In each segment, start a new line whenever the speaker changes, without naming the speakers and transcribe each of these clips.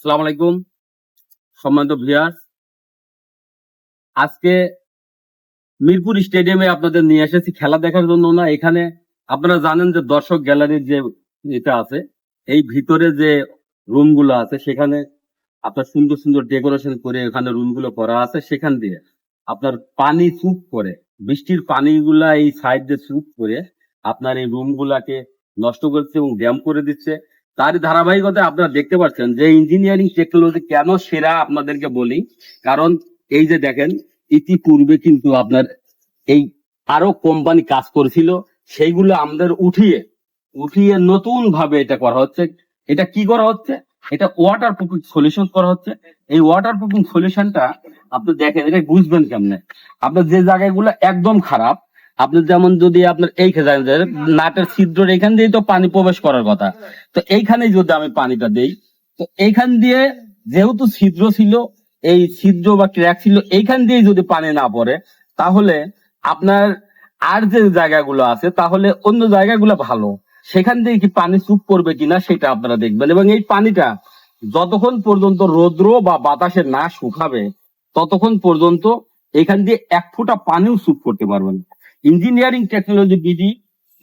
আসসালামু আলাইকুম সম্মানিত ভিউয়ার্স। আজকে মিরপুর স্টেডিয়ামে আপনাদের নিয়ে এসেছি খেলা দেখার জন্য না। এখানে আপনারা জানেন যে দর্শক গ্যালারির যে এটা আছে, এই ভিতরে যে রুমগুলো আছে সেখানে আপনার সুন্দর সুন্দর ডেকোরেশন করে এখানে রুমগুলো করা আছে। সেখান দিয়ে আপনার পানি চুপ করে, বৃষ্টির পানিগুলা এই সাইড দিয়ে চুপ করে আপনার এই রুমগুলাকে নষ্ট করছে এবং ড্যাম করে দিচ্ছে। তারই ধারাবাহিকতায় আপনারা দেখতে পাচ্ছেন যে ইঞ্জিনিয়ারিং টেকনোলজি কেন সেরা আপনাদেরকে বলি। কারণ এই যে দেখেন, ইতিপূর্বে কিন্তু আপনার এই আরো কোম্পানি কাজ করেছিল, সেইগুলো আমাদের উঠিয়ে উঠিয়ে নতুন ভাবে এটা করা হচ্ছে। এটা কি করা হচ্ছে? এটা ওয়াটার প্রুফিং সলিউশন করা হচ্ছে। এই ওয়াটার প্রুফিং সলিউশনটা আপনি দেখেন, এটা বুঝবেন কেমনে। আপনার যে জায়গাগুলো একদম খারাপ, আপনি যেমন যদি আপনার এইখানে নাটের ছিদ্র এখান দিয়ে তো পানি প্রবেশ করার কথা, তো এইখানে যদি আমি পানিটা দেই, তো এইখান দিয়ে যেহেতু ছিদ্র ছিল, এই ছিদ্র বা ক্র্যাক ছিল, এইখান দিয়ে যদি পানি না পড়ে, তাহলে আপনার আর যে জায়গাগুলো আছে তাহলে অন্য জায়গাগুলো ভালো, সেখান থেকে কি পানি চুপ করবে কিনা সেটা আপনারা দেখবেন। এবং এই পানিটা যতক্ষণ পর্যন্ত রৌদ্র বা বাতাসে না শুকাবে ততক্ষণ পর্যন্ত এখান দিয়ে এক ফোঁটা পানিও চুপ করতে পারবেন। ইঞ্জিনিয়ারিং টেকনোলজি বিডি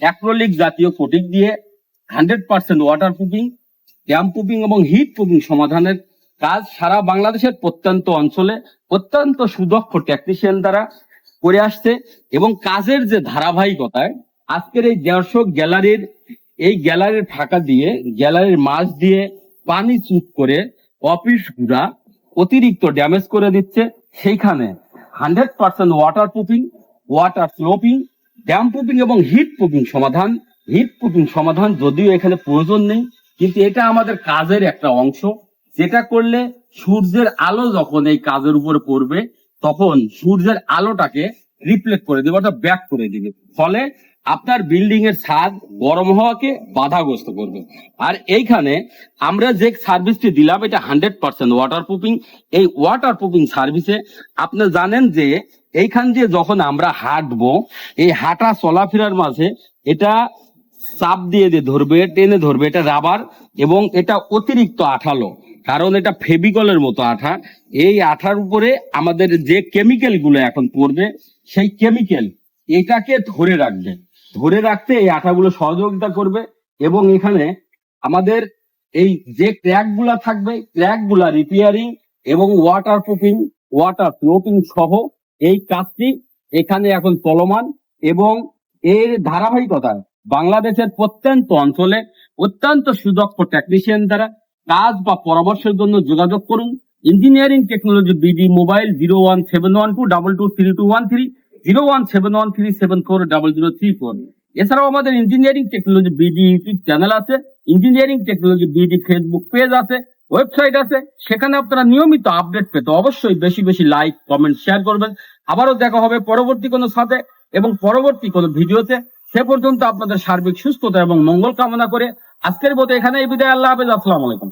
অ্যাক্রিলিক জাতীয় কোটিং দিয়ে 100% ওয়াটার প্রুফিং, ড্যাম প্রুফিং এবং হিট প্রুফিং সমাধানের কাজ সারা বাংলাদেশের প্রত্যন্ত অঞ্চলে অত্যন্ত সুদক্ষ টেকনিশিয়ান দ্বারা করে আসছে। এবং কাজের যে ধারাবাহিকতায় আজকের এই দর্শক গ্যালারির ফাঁকা দিয়ে, গ্যালারির মাঝ দিয়ে পানি চুপ করে অফিস গুলা অতিরিক্ত ড্যামেজ করে দিচ্ছে, সেইখানে 100% water proofing, water sloping, dam proofing এবং হিট প্রুফিং সমাধান যদিও এখানে প্রয়োজন নেই, কিন্তু এটা আমাদের কাজের একটা অংশ, যেটা করলে সূর্যের আলো যখন এই কাজের উপরে পড়বে তখন সূর্যের আলোটাকে রিফ্লেক্ট করে দিবে, অর্থাৎ ব্যাক করে দিবে, ফলে আপনার বিল্ডিং এর ছাদ গরম হওয়াকে বাধাগ্রস্ত করবে। আর এইখানে আমরা যে সার্ভিসটি দিলাম এটা 100% ওয়াটার প্রুফিং। এই ওয়াটার প্রুফিং সার্ভিসে আপনি জানেন যে এইখান দিয়ে যখন আমরা হাঁটবো, এই হাঁটা চলাফেরার মাঝে এটা চাপ দিয়ে ধরবে, টেনে ধরবে, এটা রাবার এবং এটা অতিরিক্ত আঠালো, কারণ এটা ফেভিকলের মতো আঠা। এই আঠার উপরে আমাদের যে কেমিক্যাল গুলো এখন পড়বে, সেই কেমিক্যাল এটাকে ধরে রাখতে এই আঠাগুলো সহযোগিতা করবে। এবং এখানে আমাদের এই যে ক্র্যাক গুলা থাকবে, ক্র্যাক গুলা রিপেয়ারিং এবং ওয়াটার প্রুফিং, ওয়াটার ফ্লোটিং সহ এই কাজটি এখানে এখন চলমান। এবং এর ধারাবাহিকতায় বাংলাদেশের প্রত্যন্ত অঞ্চলে অত্যন্ত সুদক্ষ টেকনিশিয়ান দ্বারা কাজ বা পরামর্শের জন্য যোগাযোগ করুন। Engineering technology BD mobile 01712223213, 01713740034। এছাড়াও আমাদের engineering technology BD YouTube channel আছে, engineering technology BD Facebook page আছে, ওয়েবসাইট আছে। সেখানে আপনারা নিয়মিত আপডেট পেতে অবশ্যই বেশি বেশি লাইক, কমেন্ট, শেয়ার করবেন। আবারও দেখা হবে পরবর্তী কোনো সাথে এবং পরবর্তী কোনো ভিডিওতে। সে পর্যন্ত আপনাদের সার্বিক সুস্থতা এবং মঙ্গল কামনা করে আজকের মতো এখানেই বিদায়। আল্লাহ হাফেজ। আসসালামু আলাইকুম।